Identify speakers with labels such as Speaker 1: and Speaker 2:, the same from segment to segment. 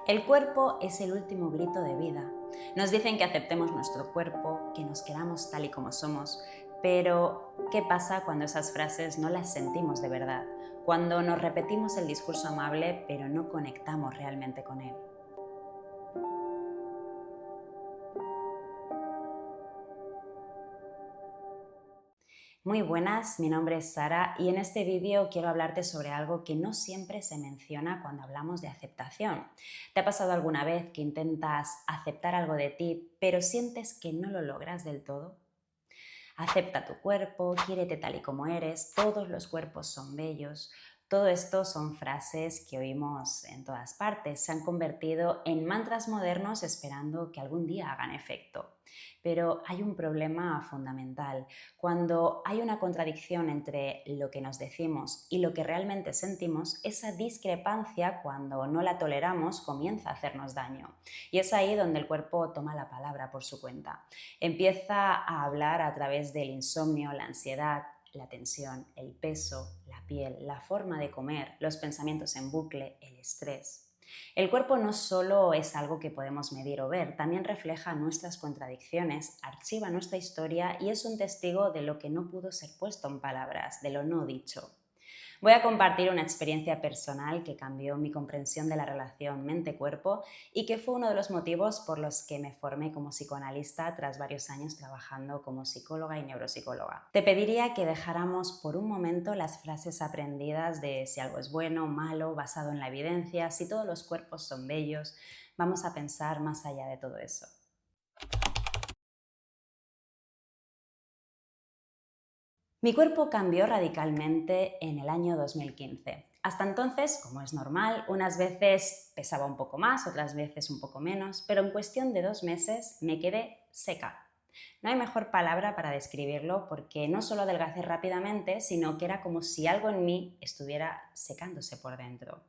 Speaker 1: El cuerpo es el último grito de vida. Nos dicen que aceptemos nuestro cuerpo, que nos queramos tal y como somos, pero ¿qué pasa cuando esas frases no las sentimos de verdad? Cuando nos repetimos el discurso amable pero no conectamos realmente con él. Muy buenas, mi nombre es Sara y en este vídeo quiero hablarte sobre algo que no siempre se menciona cuando hablamos de aceptación. ¿Te ha pasado alguna vez que intentas aceptar algo de ti pero sientes que no lo logras del todo? Acepta tu cuerpo, quiérete tal y como eres, todos los cuerpos son bellos. Todo esto son frases que oímos en todas partes, se han convertido en mantras modernos esperando que algún día hagan efecto. Pero hay un problema fundamental. Cuando hay una contradicción entre lo que nos decimos y lo que realmente sentimos, esa discrepancia, cuando no la toleramos, comienza a hacernos daño. Y es ahí donde el cuerpo toma la palabra por su cuenta. Empieza a hablar a través del insomnio, la ansiedad, la tensión, el peso, la piel, la forma de comer, los pensamientos en bucle, el estrés. El cuerpo no solo es algo que podemos medir o ver, también refleja nuestras contradicciones, archiva nuestra historia y es un testigo de lo que no pudo ser puesto en palabras, de lo no dicho. Voy a compartir una experiencia personal que cambió mi comprensión de la relación mente-cuerpo y que fue uno de los motivos por los que me formé como psicoanalista tras varios años trabajando como psicóloga y neuropsicóloga. Te pediría que dejáramos por un momento las frases aprendidas de si algo es bueno o malo, basado en la evidencia, si todos los cuerpos son bellos. Vamos a pensar más allá de todo eso. Mi cuerpo cambió radicalmente en el año 2015. Hasta entonces, como es normal, unas veces pesaba un poco más, otras veces un poco menos, pero en cuestión de 2 meses me quedé seca. No hay mejor palabra para describirlo porque no solo adelgacé rápidamente, sino que era como si algo en mí estuviera secándose por dentro.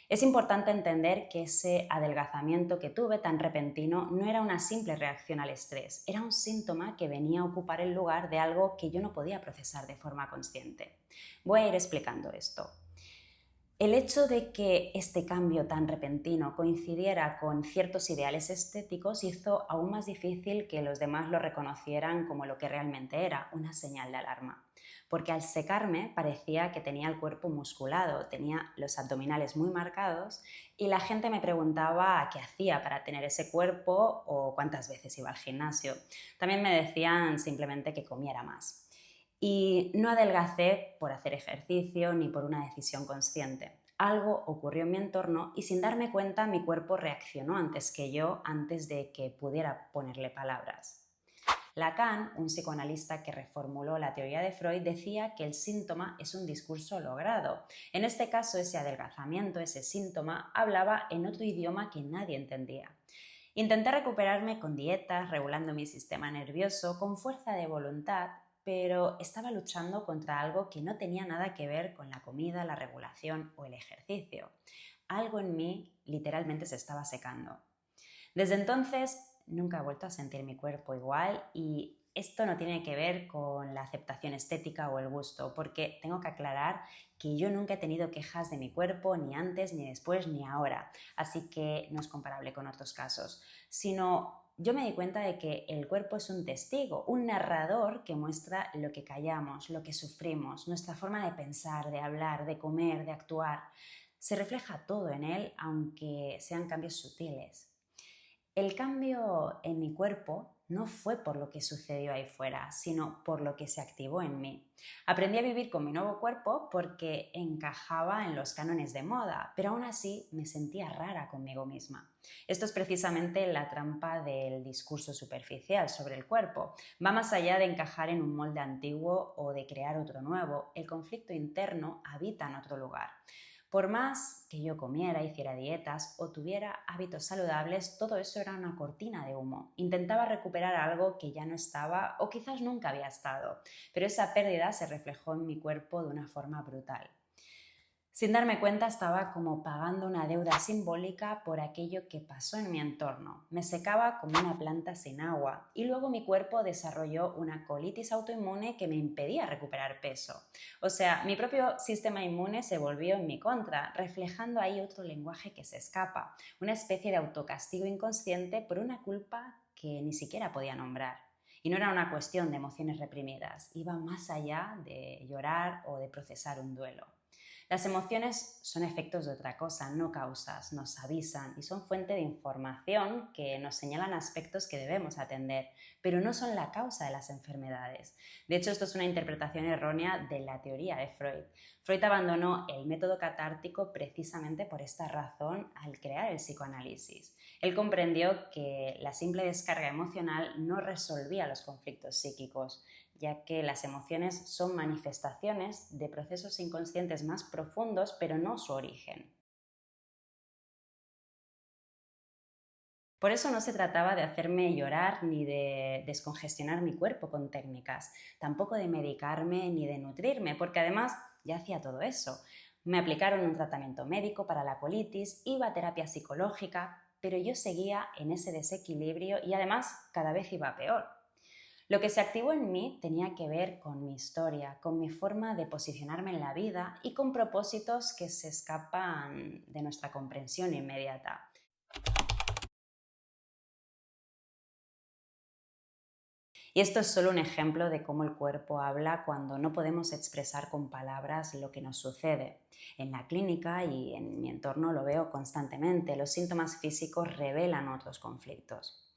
Speaker 1: Es importante entender que ese adelgazamiento que tuve tan repentino no era una simple reacción al estrés, era un síntoma que venía a ocupar el lugar de algo que yo no podía procesar de forma consciente. Voy a ir explicando esto. El hecho de que este cambio tan repentino coincidiera con ciertos ideales estéticos hizo aún más difícil que los demás lo reconocieran como lo que realmente era, una señal de alarma. Porque al secarme parecía que tenía el cuerpo musculado, tenía los abdominales muy marcados y la gente me preguntaba qué hacía para tener ese cuerpo o cuántas veces iba al gimnasio. También me decían simplemente que comiera más. Y no adelgacé por hacer ejercicio ni por una decisión consciente. Algo ocurrió en mi entorno y sin darme cuenta mi cuerpo reaccionó antes que yo, antes de que pudiera ponerle palabras. Lacan, un psicoanalista que reformuló la teoría de Freud, decía que el síntoma es un discurso logrado. En este caso, ese adelgazamiento, ese síntoma, hablaba en otro idioma que nadie entendía. Intenté recuperarme con dietas, regulando mi sistema nervioso, con fuerza de voluntad, pero estaba luchando contra algo que no tenía nada que ver con la comida, la regulación o el ejercicio. Algo en mí literalmente se estaba secando. Desde entonces nunca he vuelto a sentir mi cuerpo igual y esto no tiene que ver con la aceptación estética o el gusto, porque tengo que aclarar que yo nunca he tenido quejas de mi cuerpo, ni antes, ni después, ni ahora, así que no es comparable con otros casos, sino yo me di cuenta de que el cuerpo es un testigo, un narrador que muestra lo que callamos, lo que sufrimos, nuestra forma de pensar, de hablar, de comer, de actuar. Se refleja todo en él, aunque sean cambios sutiles. El cambio en mi cuerpo no fue por lo que sucedió ahí fuera, sino por lo que se activó en mí. Aprendí a vivir con mi nuevo cuerpo porque encajaba en los cánones de moda, pero aún así me sentía rara conmigo misma. Esto es precisamente la trampa del discurso superficial sobre el cuerpo. Va más allá de encajar en un molde antiguo o de crear otro nuevo. El conflicto interno habita en otro lugar. Por más que yo comiera, hiciera dietas o tuviera hábitos saludables, todo eso era una cortina de humo. Intentaba recuperar algo que ya no estaba o quizás nunca había estado, pero esa pérdida se reflejó en mi cuerpo de una forma brutal. Sin darme cuenta estaba como pagando una deuda simbólica por aquello que pasó en mi entorno. Me secaba como una planta sin agua y luego mi cuerpo desarrolló una colitis autoinmune que me impedía recuperar peso. O sea, mi propio sistema inmune se volvió en mi contra, reflejando ahí otro lenguaje que se escapa, una especie de autocastigo inconsciente por una culpa que ni siquiera podía nombrar. Y no era una cuestión de emociones reprimidas, iba más allá de llorar o de procesar un duelo. Las emociones son efectos de otra cosa, no causas, nos avisan y son fuente de información que nos señalan aspectos que debemos atender, pero no son la causa de las enfermedades. De hecho, esto es una interpretación errónea de la teoría de Freud. Freud abandonó el método catártico precisamente por esta razón al crear el psicoanálisis. Él comprendió que la simple descarga emocional no resolvía los conflictos psíquicos, ya que las emociones son manifestaciones de procesos inconscientes más profundos, pero no su origen. Por eso no se trataba de hacerme llorar ni de descongestionar mi cuerpo con técnicas, tampoco de medicarme ni de nutrirme, porque además ya hacía todo eso. Me aplicaron un tratamiento médico para la colitis, iba a terapia psicológica, pero yo seguía en ese desequilibrio y además cada vez iba peor. Lo que se activó en mí tenía que ver con mi historia, con mi forma de posicionarme en la vida y con propósitos que se escapan de nuestra comprensión inmediata. Y esto es solo un ejemplo de cómo el cuerpo habla cuando no podemos expresar con palabras lo que nos sucede. En la clínica y en mi entorno lo veo constantemente. Los síntomas físicos revelan otros conflictos.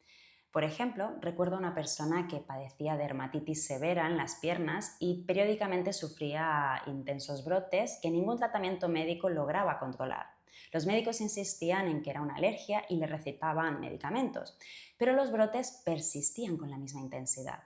Speaker 1: Por ejemplo, recuerdo a una persona que padecía dermatitis severa en las piernas y periódicamente sufría intensos brotes que ningún tratamiento médico lograba controlar. Los médicos insistían en que era una alergia y le recetaban medicamentos, pero los brotes persistían con la misma intensidad.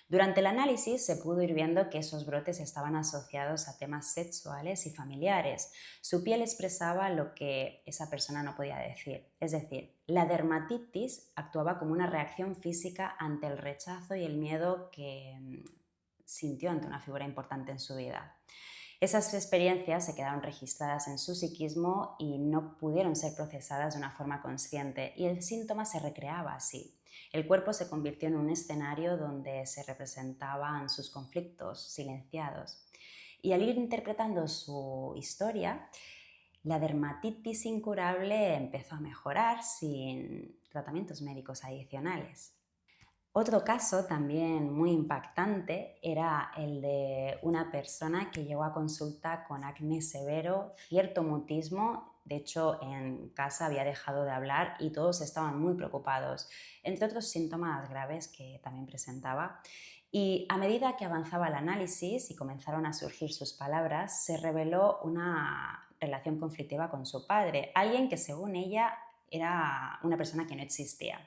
Speaker 1: Durante el análisis se pudo ir viendo que esos brotes estaban asociados a temas sexuales y familiares. Su piel expresaba lo que esa persona no podía decir. Es decir, la dermatitis actuaba como una reacción física ante el rechazo y el miedo que sintió ante una figura importante en su vida. Esas experiencias se quedaron registradas en su psiquismo y no pudieron ser procesadas de una forma consciente y el síntoma se recreaba así. El cuerpo se convirtió en un escenario donde se representaban sus conflictos silenciados. Y al ir interpretando su historia, la dermatitis incurable empezó a mejorar sin tratamientos médicos adicionales. Otro caso también muy impactante era el de una persona que llegó a consulta con acné severo, cierto mutismo, de hecho en casa había dejado de hablar y todos estaban muy preocupados, entre otros síntomas graves que también presentaba. Y a medida que avanzaba el análisis y comenzaron a surgir sus palabras, se reveló una relación conflictiva con su padre, alguien que según ella era una persona que no existía,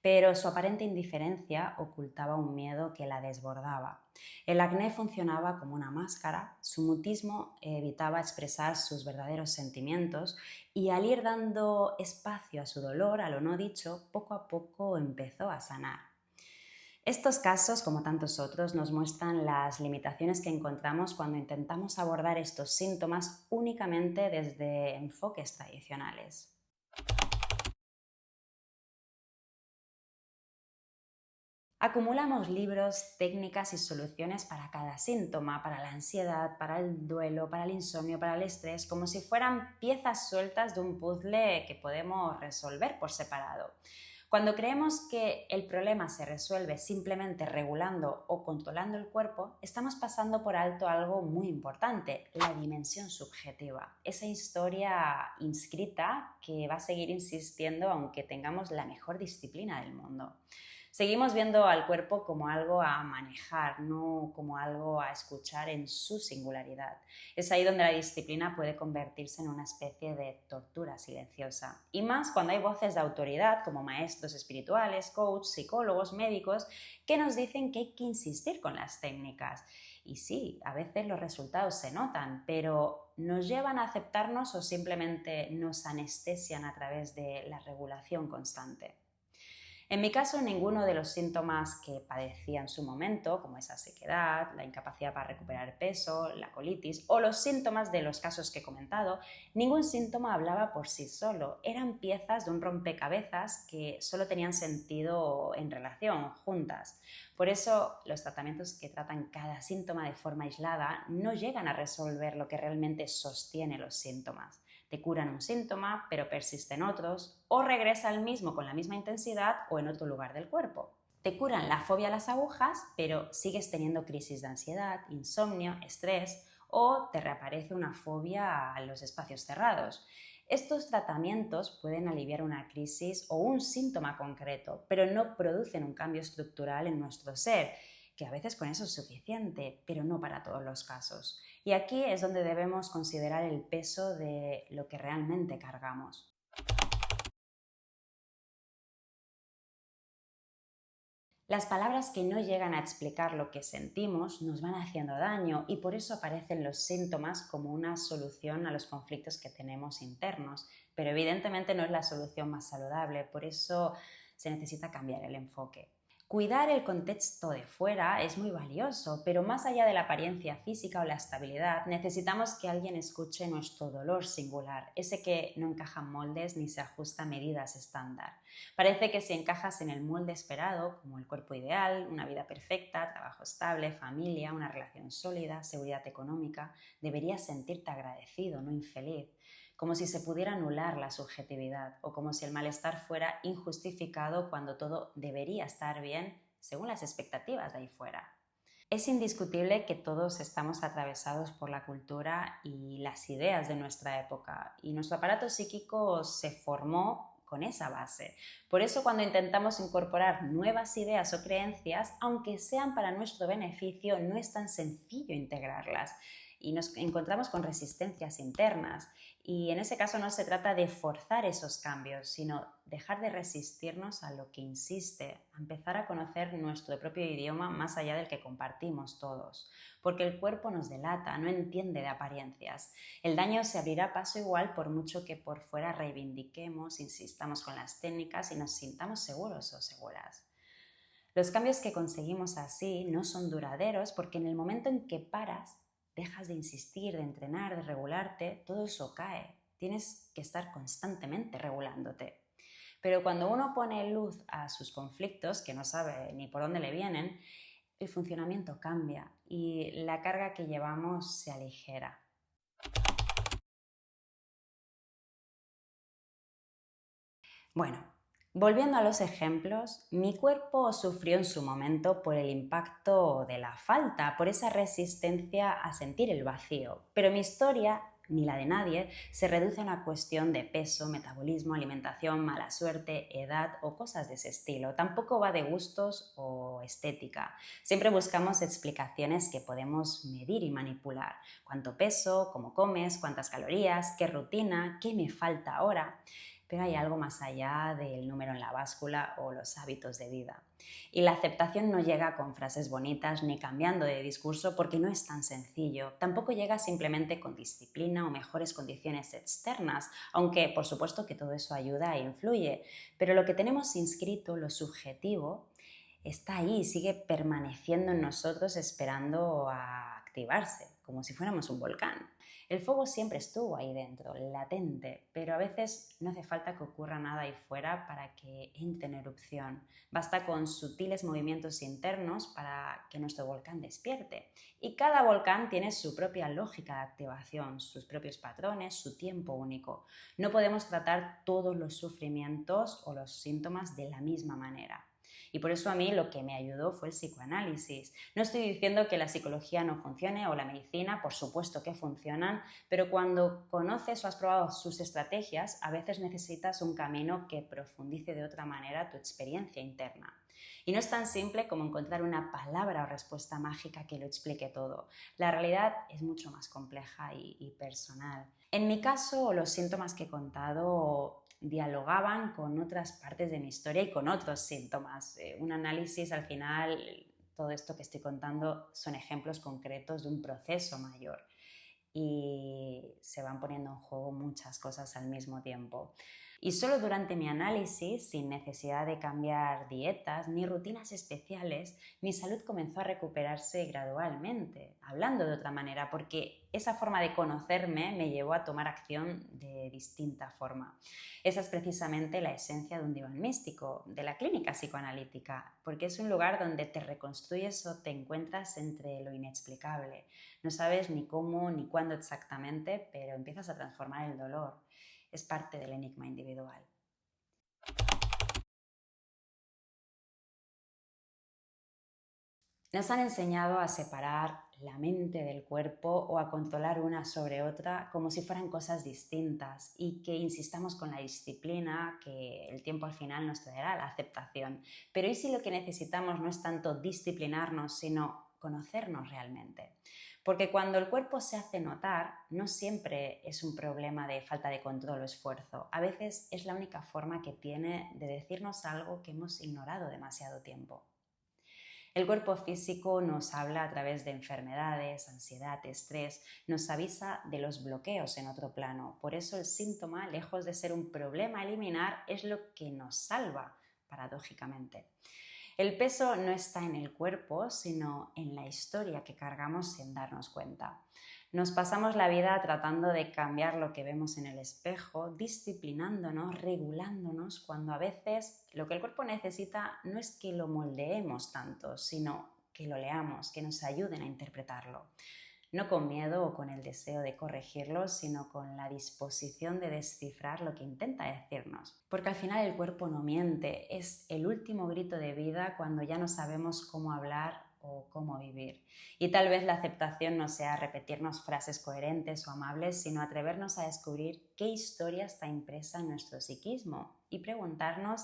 Speaker 1: pero su aparente indiferencia ocultaba un miedo que la desbordaba. El acné funcionaba como una máscara, su mutismo evitaba expresar sus verdaderos sentimientos y al ir dando espacio a su dolor, a lo no dicho, poco a poco empezó a sanar. Estos casos, como tantos otros, nos muestran las limitaciones que encontramos cuando intentamos abordar estos síntomas únicamente desde enfoques tradicionales. Acumulamos libros, técnicas y soluciones para cada síntoma, para la ansiedad, para el duelo, para el insomnio, para el estrés, como si fueran piezas sueltas de un puzzle que podemos resolver por separado. Cuando creemos que el problema se resuelve simplemente regulando o controlando el cuerpo, estamos pasando por alto algo muy importante, la dimensión subjetiva, esa historia inscrita que va a seguir insistiendo aunque tengamos la mejor disciplina del mundo. Seguimos viendo al cuerpo como algo a manejar, no como algo a escuchar en su singularidad. Es ahí donde la disciplina puede convertirse en una especie de tortura silenciosa. Y más cuando hay voces de autoridad como maestros espirituales, coaches, psicólogos, médicos, que nos dicen que hay que insistir con las técnicas. Y sí, a veces los resultados se notan, pero ¿nos llevan a aceptarnos o simplemente nos anestesian a través de la regulación constante? En mi caso, ninguno de los síntomas que padecía en su momento, como esa sequedad, la incapacidad para recuperar peso, la colitis o los síntomas de los casos que he comentado, ningún síntoma hablaba por sí solo. Eran piezas de un rompecabezas que solo tenían sentido en relación, juntas. Por eso, los tratamientos que tratan cada síntoma de forma aislada no llegan a resolver lo que realmente sostiene los síntomas. Te curan un síntoma, pero persisten otros, o regresa al mismo con la misma intensidad o en otro lugar del cuerpo. Te curan la fobia a las agujas, pero sigues teniendo crisis de ansiedad, insomnio, estrés, o te reaparece una fobia a los espacios cerrados. Estos tratamientos pueden aliviar una crisis o un síntoma concreto, pero no producen un cambio estructural en nuestro ser, que a veces con eso es suficiente, pero no para todos los casos. Y aquí es donde debemos considerar el peso de lo que realmente cargamos. Las palabras que no llegan a explicar lo que sentimos nos van haciendo daño y por eso aparecen los síntomas como una solución a los conflictos que tenemos internos, pero evidentemente no es la solución más saludable, por eso se necesita cambiar el enfoque. Cuidar el contexto de fuera es muy valioso, pero más allá de la apariencia física o la estabilidad, necesitamos que alguien escuche nuestro dolor singular, ese que no encaja en moldes ni se ajusta a medidas estándar. Parece que si encajas en el molde esperado, como el cuerpo ideal, una vida perfecta, trabajo estable, familia, una relación sólida, seguridad económica, deberías sentirte agradecido, no infeliz, como si se pudiera anular la subjetividad o como si el malestar fuera injustificado cuando todo debería estar bien según las expectativas de ahí fuera. Es indiscutible que todos estamos atravesados por la cultura y las ideas de nuestra época y nuestro aparato psíquico se formó con esa base. Por eso cuando intentamos incorporar nuevas ideas o creencias, aunque sean para nuestro beneficio, no es tan sencillo integrarlas y nos encontramos con resistencias internas. Y en ese caso no se trata de forzar esos cambios, sino dejar de resistirnos a lo que insiste, a empezar a conocer nuestro propio idioma más allá del que compartimos todos. Porque el cuerpo nos delata, no entiende de apariencias. El daño se abrirá paso igual por mucho que por fuera reivindiquemos, insistamos con las técnicas y nos sintamos seguros o seguras. Los cambios que conseguimos así no son duraderos porque en el momento en que paras, dejas de insistir, de entrenar, de regularte, todo eso cae. Tienes que estar constantemente regulándote. Pero cuando uno pone luz a sus conflictos, que no sabe ni por dónde le vienen, el funcionamiento cambia y la carga que llevamos se aligera. Bueno, volviendo a los ejemplos, mi cuerpo sufrió en su momento por el impacto de la falta, por esa resistencia a sentir el vacío, pero mi historia, ni la de nadie, se reduce a una cuestión de peso, metabolismo, alimentación, mala suerte, edad o cosas de ese estilo. Tampoco va de gustos o estética. Siempre buscamos explicaciones que podemos medir y manipular. ¿Cuánto peso? ¿Cómo comes? ¿Cuántas calorías? ¿Qué rutina? ¿Qué me falta ahora? Pero hay algo más allá del número en la báscula o los hábitos de vida. Y la aceptación no llega con frases bonitas ni cambiando de discurso porque no es tan sencillo. Tampoco llega simplemente con disciplina o mejores condiciones externas, aunque por supuesto que todo eso ayuda e influye. Pero lo que tenemos inscrito, lo subjetivo, está ahí, sigue permaneciendo en nosotros esperando a activarse, como si fuéramos un volcán. El fuego siempre estuvo ahí dentro, latente, pero a veces no hace falta que ocurra nada ahí fuera para que entre en erupción. Basta con sutiles movimientos internos para que nuestro volcán despierte. Y cada volcán tiene su propia lógica de activación, sus propios patrones, su tiempo único. No podemos tratar todos los sufrimientos o los síntomas de la misma manera. Y por eso a mí lo que me ayudó fue el psicoanálisis. No estoy diciendo que la psicología no funcione o la medicina, por supuesto que funcionan, pero cuando conoces o has probado sus estrategias, a veces necesitas un camino que profundice de otra manera tu experiencia interna. Y no es tan simple como encontrar una palabra o respuesta mágica que lo explique todo. La realidad es mucho más compleja y personal. En mi caso, los síntomas que he contado dialogaban con otras partes de mi historia y con otros síntomas. Un análisis, al final, todo esto que estoy contando son ejemplos concretos de un proceso mayor y se van poniendo en juego muchas cosas al mismo tiempo. Y solo durante mi análisis, sin necesidad de cambiar dietas ni rutinas especiales, mi salud comenzó a recuperarse gradualmente, hablando de otra manera, porque esa forma de conocerme me llevó a tomar acción de distinta forma. Esa es precisamente la esencia de un diván místico, de la clínica psicoanalítica, porque es un lugar donde te reconstruyes o te encuentras entre lo inexplicable. No sabes ni cómo ni cuándo exactamente, pero empiezas a transformar el dolor. Es parte del enigma individual. Nos han enseñado a separar la mente del cuerpo o a controlar una sobre otra como si fueran cosas distintas y que insistamos con la disciplina, que el tiempo al final nos traerá la aceptación. Pero ¿y si lo que necesitamos no es tanto disciplinarnos, sino conocernos realmente? Porque cuando el cuerpo se hace notar, no siempre es un problema de falta de control o esfuerzo. A veces es la única forma que tiene de decirnos algo que hemos ignorado demasiado tiempo. El cuerpo físico nos habla a través de enfermedades, ansiedad, estrés, nos avisa de los bloqueos en otro plano. Por eso el síntoma, lejos de ser un problema a eliminar, es lo que nos salva, paradójicamente. El peso no está en el cuerpo, sino en la historia que cargamos sin darnos cuenta. Nos pasamos la vida tratando de cambiar lo que vemos en el espejo, disciplinándonos, regulándonos, cuando a veces lo que el cuerpo necesita no es que lo moldeemos tanto, sino que lo leamos, que nos ayuden a interpretarlo. No con miedo o con el deseo de corregirlo, sino con la disposición de descifrar lo que intenta decirnos. Porque al final el cuerpo no miente, es el último grito de vida cuando ya no sabemos cómo hablar o cómo vivir. Y tal vez la aceptación no sea repetirnos frases coherentes o amables, sino atrevernos a descubrir qué historia está impresa en nuestro psiquismo y preguntarnos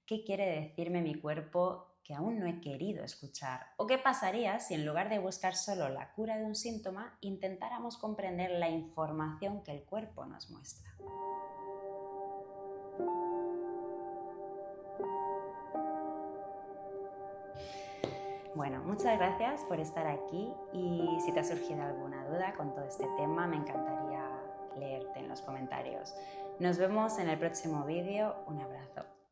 Speaker 1: qué quiere decirme mi cuerpo que aún no he querido escuchar, o qué pasaría si en lugar de buscar solo la cura de un síntoma, intentáramos comprender la información que el cuerpo nos muestra. Bueno, muchas gracias por estar aquí y si te ha surgido alguna duda con todo este tema, me encantaría leerte en los comentarios. Nos vemos en el próximo vídeo. Un abrazo.